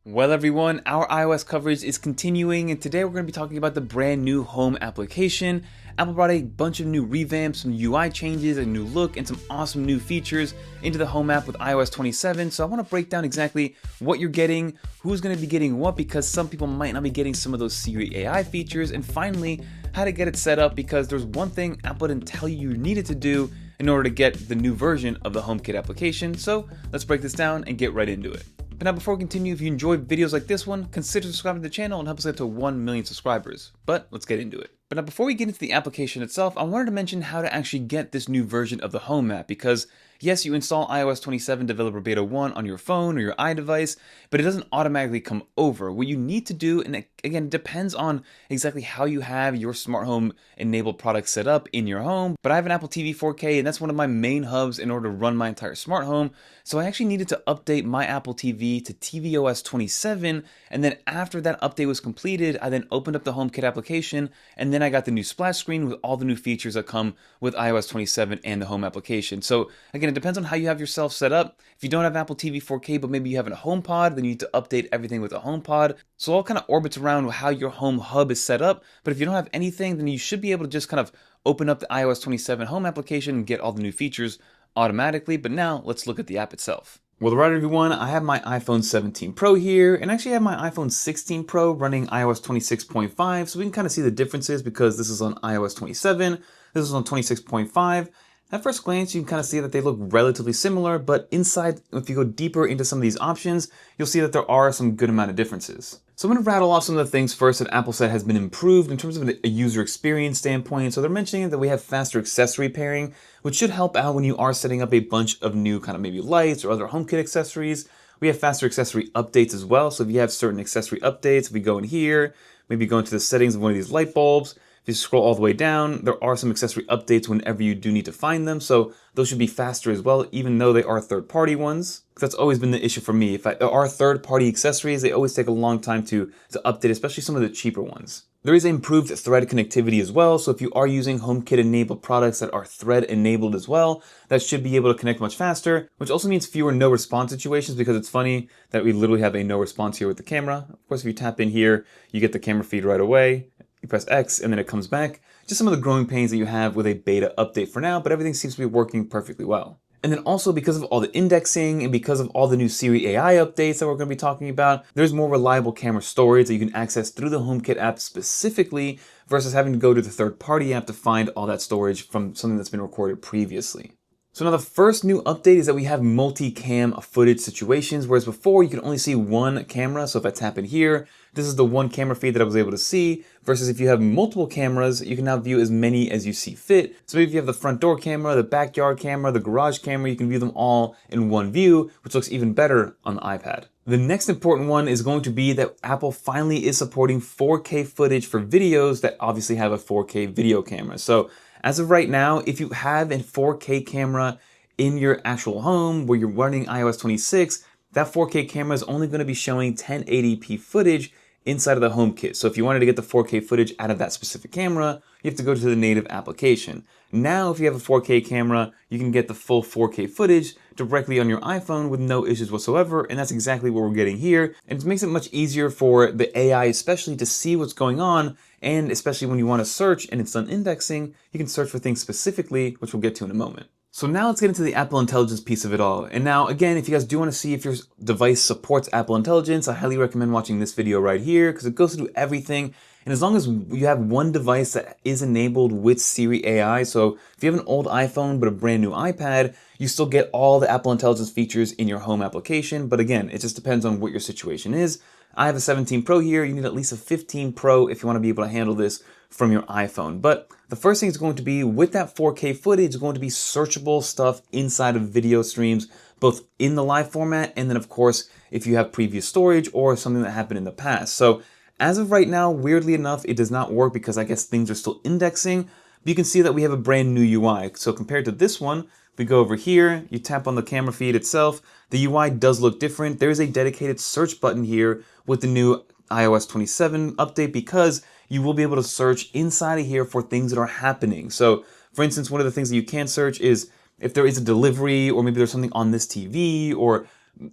Well everyone, our iOS coverage is continuing, and today we're going to be talking about the brand new Home application. Apple brought a bunch of new revamps, some UI changes, a new look, and some awesome new features into the Home app with iOS 27. So I want to break down exactly what you're getting, who's going to be getting what, because some people might not be getting some of those Siri AI features, and finally, how to get it set up, because there's one thing Apple didn't tell you you needed to do in order to get the new version of the HomeKit application. So let's break this down and get right into it. But now before we continue, if you enjoyed videos like this one, consider subscribing to the channel and help us get to 1 million subscribers. But let's get into it. But now before we get into the application itself, I wanted to mention how to actually get this new version of the Home app, because yes, you install iOS 27 Developer Beta 1 on your phone or your iDevice, but it doesn't automatically come over. What you need to do, and again, it depends on exactly how you have your smart home enabled product set up in your home, but I have an Apple TV 4K, and that's one of my main hubs in order to run my entire smart home, so I actually needed to update my Apple TV to tvOS 27, and then after that update was completed, I then opened up the HomeKit application, and then I got the new splash screen with all the new features that come with iOS 27 and the Home application. So again, it depends on how you have yourself set up. If you don't have Apple TV 4K, but maybe you have a HomePod, then you need to update everything with a HomePod. So it all kind of orbits around how your home hub is set up. But if you don't have anything, then you should be able to just kind of open up the iOS 27 Home application and get all the new features automatically. But now let's look at the app itself. Well, right everyone, I have my iPhone 17 Pro here, and actually I have my iPhone 16 Pro running iOS 26.5, so we can kind of see the differences because this is on iOS 27, this is on 26.5. At first glance, you can kind of see that they look relatively similar, but inside, if you go deeper into some of these options, you'll see that there are some good amount of differences. So I'm going to rattle off some of the things first that Apple said has been improved in terms of a user experience standpoint. So they're mentioning that we have faster accessory pairing, which should help out when you are setting up a bunch of new kind of maybe lights or other HomeKit accessories. We have faster accessory updates as well. So if you have certain accessory updates, if we go in here, maybe go into the settings of one of these light bulbs, if you scroll all the way down, there are some accessory updates whenever you do need to find them, so those should be faster as well, even though they are third-party ones. That's always been the issue for me. If there are third-party accessories, they always take a long time to update, especially some of the cheaper ones. There is improved thread connectivity as well, so if you are using HomeKit-enabled products that are thread-enabled as well, that should be able to connect much faster, which also means fewer no-response situations, because it's funny that we literally have a no-response here with the camera. Of course, if you tap in here, you get the camera feed right away. You press X and then it comes back. Just some of the growing pains that you have with a beta update for now, but everything seems to be working perfectly well. And then also because of all the indexing and because of all the new Siri AI updates that we're going to be talking about, there's more reliable camera storage that you can access through the HomeKit app specifically versus having to go to the third-party app to find all that storage from something that's been recorded previously. So now the first new update is that we have multi-cam footage situations, whereas before you could only see one camera. So if I tap in here, this is the one camera feed that I was able to see, versus if you have multiple cameras, you can now view as many as you see fit. So maybe if you have the front door camera, the backyard camera, the garage camera, you can view them all in one view, which looks even better on the iPad. The next important one is going to be that Apple finally is supporting 4K footage for videos that obviously have a 4K video camera. So as of right now, if you have a 4K camera in your actual home where you're running iOS 26, that 4K camera is only going to be showing 1080p footage inside of the HomeKit. So if you wanted to get the 4K footage out of that specific camera, you have to go to the native application. Now, if you have a 4K camera, you can get the full 4K footage directly on your iPhone with no issues whatsoever, and that's exactly what we're getting here. And it makes it much easier for the AI especially to see what's going on, and especially when you want to search and it's done indexing, you can search for things specifically, which we'll get to in a moment. So now let's get into the Apple Intelligence piece of it all. And now, again, if you guys do want to see if your device supports Apple Intelligence, I highly recommend watching this video right here because it goes through everything. And as long as you have one device that is enabled with Siri AI, so if you have an old iPhone but a brand new iPad, you still get all the Apple Intelligence features in your home application. But again, it just depends on what your situation is. I have a 17 Pro here. You need at least a 15 Pro if you want to be able to handle this from your iPhone. But the first thing is going to be, with that 4K footage, is going to be searchable stuff inside of video streams, both in the live format and then, of course, if you have previous storage or something that happened in the past. So as of right now, weirdly enough, it does not work because I guess things are still indexing. But you can see that we have a brand new UI. So compared to this one, we go over here, you tap on the camera feed itself, the UI does look different. There is a dedicated search button here with the new iOS 27 update because you will be able to search inside of here for things that are happening. So for instance, one of the things that you can search is if there is a delivery, or maybe there's something on this TV, or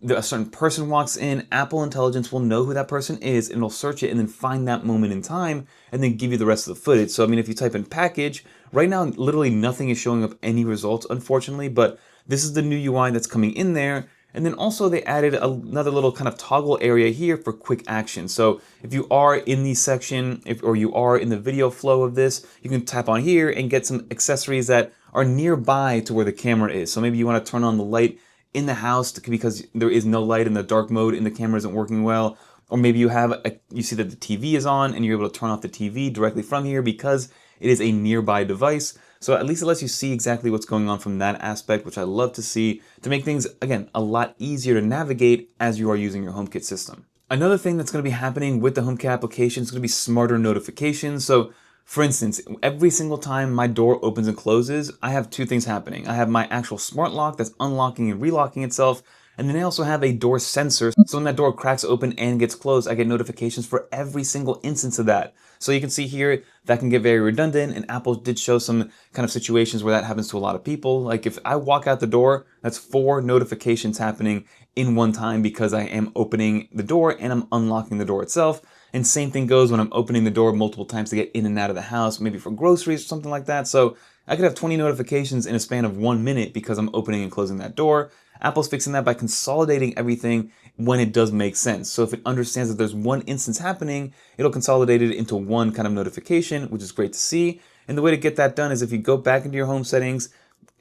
a certain person walks in, Apple Intelligence will know who that person is and it'll search it and then find that moment in time and then give you the rest of the footage. So I mean, if you type in package, right now literally nothing is showing up any results, unfortunately, but this is the new UI that's coming in there. And then also they added another little kind of toggle area here for quick action. So if you are in the section, or you are in the video flow of this, you can tap on here and get some accessories that are nearby to where the camera is. So maybe you want to turn on the light in the house because there is no light in the dark mode and the camera isn't working well. Or maybe you see that the TV is on and you're able to turn off the TV directly from here because it is a nearby device. So at least it lets you see exactly what's going on from that aspect, which I love to see, to make things, again, a lot easier to navigate as you are using your HomeKit system. Another thing that's going to be happening with the HomeKit application is going to be smarter notifications. So for instance, every single time my door opens and closes, I have two things happening. I have my actual smart lock that's unlocking and relocking itself, and then I also have a door sensor. So when that door cracks open and gets closed, I get notifications for every single instance of that. So you can see here that can get very redundant, and Apple did show some kind of situations where that happens to a lot of people. Like if I walk out the door, that's 4 notifications happening in one time because I am opening the door and I'm unlocking the door itself. And same thing goes when I'm opening the door multiple times to get in and out of the house, maybe for groceries or something like that. So I could have 20 notifications in a span of 1 minute because I'm opening and closing that door. Apple's fixing that by consolidating everything when it does make sense. So if it understands that there's one instance happening, it'll consolidate it into one kind of notification, which is great to see. And the way to get that done is if you go back into your home settings,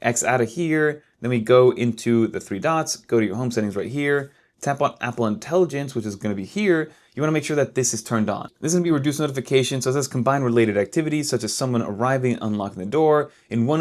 X out of here, then we go into the 3 dots, go to your home settings right here, tap on Apple Intelligence, which is going to be here. You want to make sure that this is turned on. This is going to be reduced notifications, so it says combine related activities such as someone arriving and unlocking the door in one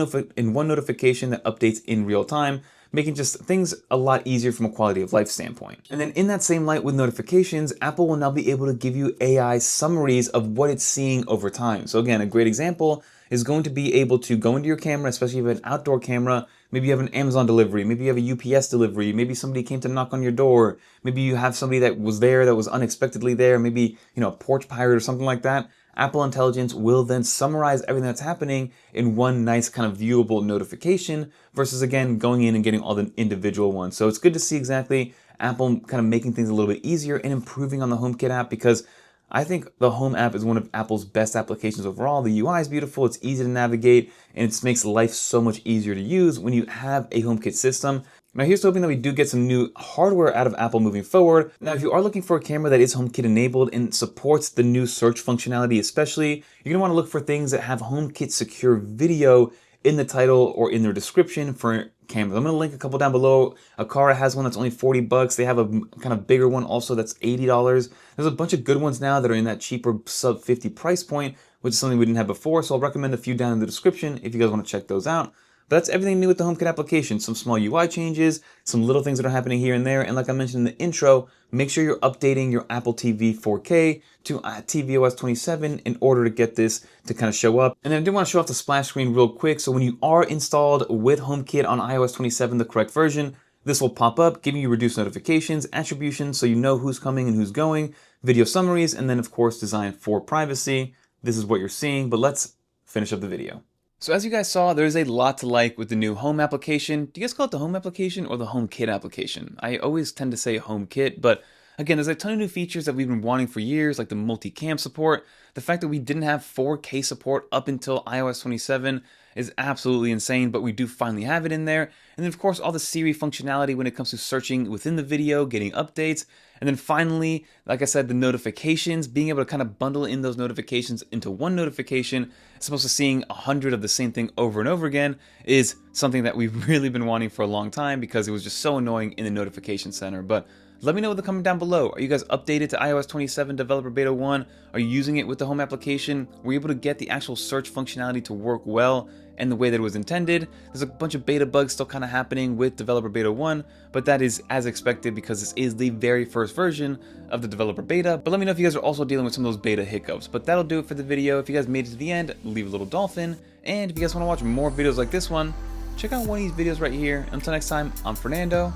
notification that updates in real time, making just things a lot easier from a quality of life standpoint. And then in that same light with notifications, Apple will now be able to give you AI summaries of what it's seeing over time. So again, a great example is going to be able to go into your camera, especially if you have an outdoor camera. Maybe you have an Amazon delivery, maybe you have a UPS delivery, maybe somebody came to knock on your door, maybe you have somebody that was there that was unexpectedly there, maybe, a porch pirate or something like that. Apple Intelligence will then summarize everything that's happening in one nice kind of viewable notification versus, again, going in and getting all the individual ones. So it's good to see exactly Apple kind of making things a little bit easier and improving on the HomeKit app, because I think the Home app is one of Apple's best applications overall. The UI is beautiful, it's easy to navigate, and it makes life so much easier to use when you have a HomeKit system. Now here's hoping that we do get some new hardware out of Apple moving forward. Now if you are looking for a camera that is HomeKit enabled and supports the new search functionality especially, you're going to want to look for things that have HomeKit secure video in the title or in their description for cameras. I'm going to link a couple down below. Aqara has one that's only $40. They have a kind of bigger one also that's $80. There's a bunch of good ones now that are in that cheaper sub 50 price point, which is something we didn't have before. So I'll recommend a few down in the description if you guys want to check those out. But that's everything new with the HomeKit application. Some small UI changes, some little things that are happening here and there. And like I mentioned in the intro, make sure you're updating your Apple TV 4K to tvOS 27 in order to get this to kind of show up. And then I did want to show off the splash screen real quick. So when you are installed with HomeKit on iOS 27, the correct version, this will pop up, giving you reduced notifications, attribution, so you know who's coming and who's going, video summaries, and then of course designed for privacy. This is what you're seeing, but let's finish up the video. So as you guys saw, there's a lot to like with the new Home application. Do you guys call it the Home application or the HomeKit application? I always tend to say HomeKit, but again, there's a ton of new features that we've been wanting for years, like the multi-cam support. The fact that we didn't have 4K support up until iOS 27 is absolutely insane, but we do finally have it in there. And then of course, all the Siri functionality when it comes to searching within the video, getting updates. And then finally, like I said, the notifications, being able to kind of bundle in those notifications into one notification, as opposed to seeing 100 of the same thing over and over again, is something that we've really been wanting for a long time because it was just so annoying in the notification center. But let me know in the comment down below. Are you guys updated to iOS 27 Developer Beta 1? Are you using it with the Home application? Were you able to get the actual search functionality to work well and the way that it was intended? There's a bunch of beta bugs still kind of happening with Developer Beta 1, but that is as expected because this is the very first version of the Developer Beta. But let me know if you guys are also dealing with some of those beta hiccups. But that'll do it for the video. If you guys made it to the end, leave a little dolphin. And if you guys want to watch more videos like this one, check out one of these videos right here. Until next time, I'm Fernando.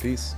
Peace.